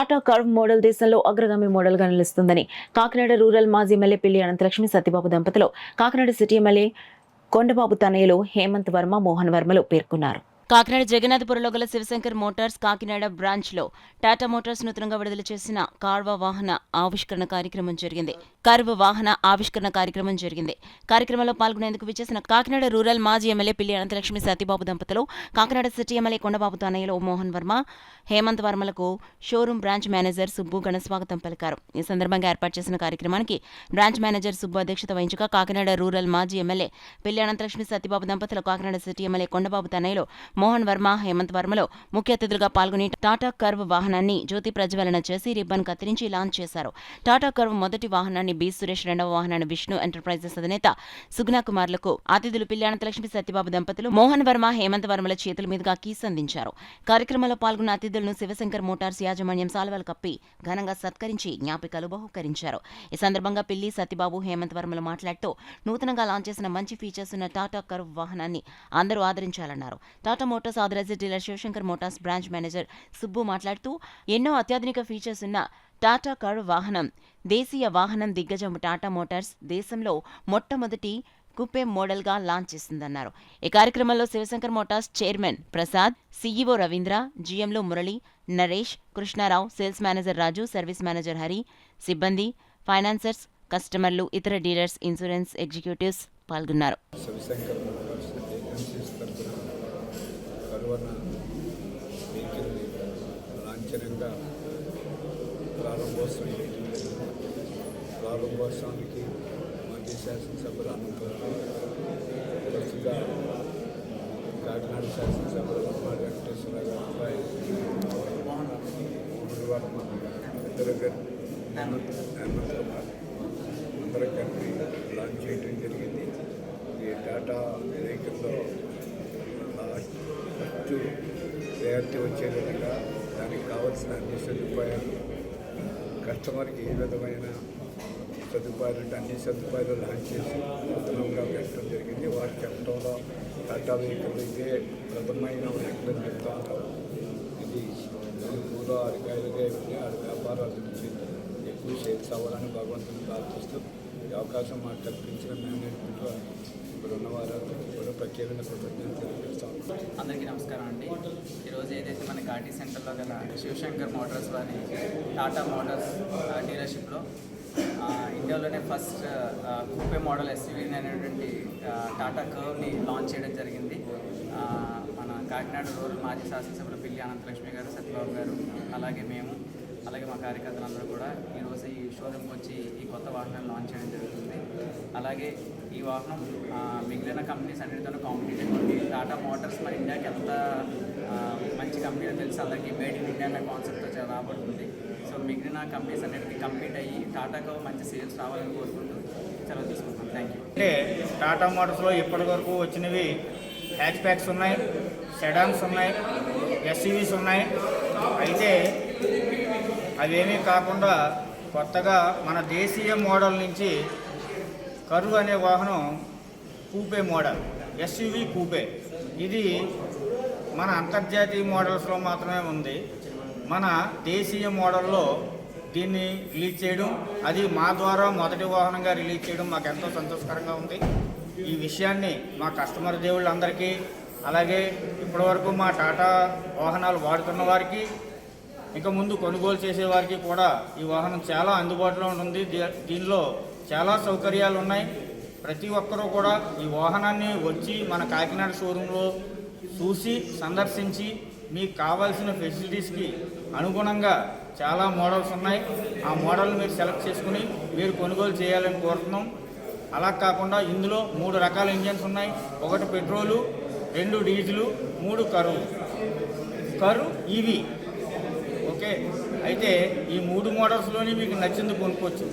Tata curve model దేశంలో అగ్రగామి model గా నిలుస్తుందని కాకినాడ రూరల్ మాజీ ఎమ్మెల్యే పిల్లి అనంతలక్ష్మి సత్యబాబు దంపతులు కాకినాడ సిటీ ఎమ్మెల్యే కొండబాబు తనయులు హేమంత్ వర్మ మోహన్ వర్మలు పేర్కొన్నారు. కాకినాడ జగన్నాథపురంలో గల శివశంకర్ మోటార్స్ కాకినాడ బ్రాంచ్ లో టాటా మోటార్స్ నూతనంగా విడుదల చేసిన కార్వ వాహన ఆవిష్కరణ కార్యక్రమం జరిగింది. కార్యక్రమంలో పాల్గొనేందుకు విచ్చేసిన కాకినాడ రూరల్ మాజీ ఎమ్మెల్యే పిల్లి అనంతలక్ష్మి సత్యబాబు దంపతులు కాకినాడ సిటీ ఎమ్మెల్యే కొండబాబు తనయులు మోహన్ వర్మ హేమంత్ వర్మలకు షోరూం బ్రాంచ్ మేనేజర్ సుబ్బు ఘనస్వాగతం పలికారు. ఈ సందర్భంగా ఏర్పాటు చేసిన కార్యక్రమానికి బ్రాంచ్ మేనేజర్ సుబ్బు అధ్యక్షత వహించగా కాకినాడ రూరల్ మాజీ ఎమ్మెల్యే పిల్లి అనంతలక్ష్మి సత్యబాబు దంపతులు కాకినాడ సిటీ ఎమ్మెల్యే కొండబాబు తనయులు మోహన్ వర్మ హేమంత్ వర్మలో ముఖ్య అతిథులుగా పాల్గొని టాటా కర్వ్ వాహనాన్ని జ్యోతి ప్రజ్వలన చేసి రిబ్బన్ కత్తిరించి లాంచ్ చేశారు. టాటా కర్వ్ మొదటి వాహనాన్ని బి సురేష్, రెండవ వాహనాన్ని విష్ణు ఎంటర్ప్రైజెస్ అధినేత సుగుణా కుమార్లకు అతిథులు పిల్లి అనంతలక్ష్మి సత్యబాబు దంపతులు మోహన్ వర్మ హేమంత్ వర్మల చేతుల మీదుగా కీస్ అందించారు. కార్యక్రమంలో పాల్గొన్న అతిథులను శివశంకర్ మోటార్స్ యాజమాన్యం సాల్వాలు కప్పి ఘనంగా సత్కరించి జ్ఞాపికలు బహుకరించారు. ఈ సందర్భంగా పిల్లి సత్యబాబు హేమంత్ వర్మలు మాట్లాడుతూ నూతనంగా లాంచ్ చేసిన మంచి ఫీచర్స్ ఉన్న టాటా కర్వ్ వాహనాన్ని అందరూ ఆదరించాలన్నారు. Tata Motors authorised dealer Shivashankar Motors branch manager Subbu మాట్లాడుతూ ఎన్నో అత్యాధునిక ఫీచర్స్ ఉన్న టాటా కర్వ్ వాహనం దేశీయ వాహనం దిగ్గజం టాటా మోటార్స్ దేశంలో మొట్టమొదటి కుపే మోడల్ గా లాంచ్ చేసిందన్నారు. ఈ కార్యక్రమంలో Shivashankar Motors chairman Prasad, CEO Ravindra, జీఎంలు Murali, Naresh, Krishnarao, sales manager Raju, service manager Hari, సిబ్బంది, ఫైనాన్సర్స్, కస్టమర్లు, ఇతర డీలర్స్, ఇన్సూరెన్స్ ఎగ్జిక్యూటివ్స్ పాల్గొన్నారు. కరోనా వెహికల్ని లాంఛనంగా ప్రారంభోత్సవానికి మాజీ శాసనసభ్యులు అనంతరం ప్రస్తుత కాకినాడ శాసనసభ్యులు వర్మ వెంకటేశ్వర గారి వర్మ ఇద్దరు హేమంత్ కుమార్ అందరూ కలిపి లాంచ్ చేయడం జరిగింది. ఈ టాటా వెహికల్లో ఫస్ట్ ప్రయారిటీ వచ్చే విధంగా దానికి కావాల్సిన అన్ని సదుపాయాలు కస్టమర్కి ఏ విధమైన సదుపాయాలు అంటే అన్ని సదుపాయాలు లాంచ్ చేసి నూతనంగా పెట్టడం జరిగింది. వాటి చెప్పడంలో టాటా వెహికల్ ఇదే ప్రథమైన వెహికల్ అని చెప్తా ఉంటారు. ఇది పూర్వ అరకాయలుగా ఉంది. ఆ వ్యాపారాల నుంచి ఎక్కువ సేల్స్ అవ్వాలని భగవంతుని ప్రార్థిస్తూ ఈ అవకాశం మాకు కల్పించిన మేనేజ్మెంట్ ఇప్పుడు ఉన్న వారందరికీ కూడా ప్రత్యేకమైన కృతజ్ఞతలు తెలియజేస్తాం. అందరికీ నమస్కారం అండి. ఈరోజు ఏదైతే మన ఘాటీ సెంటర్లో గల శివశంకర్ మోటార్స్ వారి టాటా మోటార్స్ డీలర్షిప్లో ఇండియాలోనే ఫస్ట్ కూపే మోడల్ ఎస్యూవీ అనేటువంటి టాటా కర్వ్ని లాంచ్ చేయడం జరిగింది. మన కాకినాడ రూరల్ మాజీ శాసనసభ్యులు పిల్లి అనంతలక్ష్మి గారు, సత్యబాబు గారు, అలాగే మా కార్యకర్తలందరూ కూడా ఈరోజు ఈ షోరూమ్కి వచ్చి ఈ కొత్త వాహనాన్ని లాంచ్ చేయడం జరుగుతుంది. అలాగే ఈ వాహనం మిగిలిన కంపెనీస్ అన్నిటితోనూ కాంపిటేటివ్ ఉంది. టాటా మోటార్స్ మన ఇండియాకి ఎంత మంచి కంపెనీ తెలుసు అందరికీ. మేడ్ ఇన్ ఇండియా అనే కాన్సెప్ట్తో రాబడుతుంది. సో మిగిలిన కంపెనీస్ అన్నిటికీ కంపీట్ అయ్యి టాటాకు మంచి సేల్స్ రావాలని కోరుకుంటూ సెలవు తీసుకుంటాం. Thank you. అంటే టాటా మోటార్స్లో ఇప్పటి వరకు వచ్చినవి హ్యాచ్ బ్యాక్స్ ఉన్నాయి, సెడాన్స్ ఉన్నాయి, ఎస్యూవీస్ ఉన్నాయి. అయితే అవేమీ కాకుండా కొత్తగా మన దేశీయ మోడల్ నుంచి కర్వ్ అనే వాహనం కూపే మోడల్, ఎస్యూవీ కూపే, ఇది మన అంతర్జాతీయ మోడల్స్లో మాత్రమే ఉంది. మన దేశీయ మోడల్లో దీన్ని రిలీజ్ చేయడం, అది మా ద్వారా మొదటి వాహనంగా రిలీజ్ చేయడం మాకు ఎంతో సంతోషకరంగా ఉంది. ఈ విషయాన్ని మా కస్టమర్ దేవుళ్ళందరికీ, అలాగే ఇప్పటివరకు మా టాటా వాహనాలు వాడుతున్న వారికి, ఇంకా ముందు కొనుగోలు చేసేవారికి కూడా ఈ వాహనం చాలా అందుబాటులో ఉంటుంది. దీనిలో చాలా సౌకర్యాలు ఉన్నాయి. ప్రతి ఒక్కరూ కూడా ఈ వాహనాన్ని వచ్చి మన కాకినాడ షోరూంలో చూసి సందర్శించి మీకు కావాల్సిన ఫెసిలిటీస్కి అనుగుణంగా చాలా మోడల్స్ ఉన్నాయి. ఆ మోడల్ని మీరు సెలెక్ట్ చేసుకుని మీరు కొనుగోలు చేయాలని కోరుతున్నాం. అలా కాకుండా ఇందులో 3 రకాల ఇంజన్స్ ఉన్నాయి. 1 పెట్రోలు, 2 డీజిలు, 3 కరు ఈవీ. ఓకే, అయితే ఈ 3 మోడల్స్లోనే మీకు నచ్చింది కొనుక్కోవచ్చు.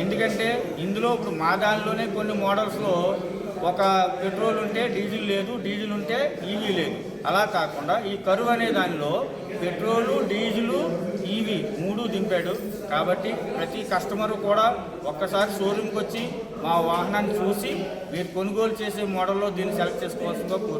ఎందుకంటే ఇందులో ఇప్పుడు మా దానిలోనే కొన్ని మోడల్స్లో ఒక పెట్రోల్ ఉంటే డీజిల్ లేదు, డీజిల్ ఉంటే ఈవీ లేదు. అలా కాకుండా ఈ కరువు అనే దానిలో పెట్రోలు, డీజిలు, ఈవీ 3 దింపాడు. కాబట్టి ప్రతి కస్టమరు కూడా ఒక్కసారి షోరూమ్కి వచ్చి మా వాహనాన్ని చూసి మీరు కొనుగోలు చేసే మోడల్లో దీన్ని సెలెక్ట్ చేసుకోవాల్సిందిగా కోరుతున్నాను.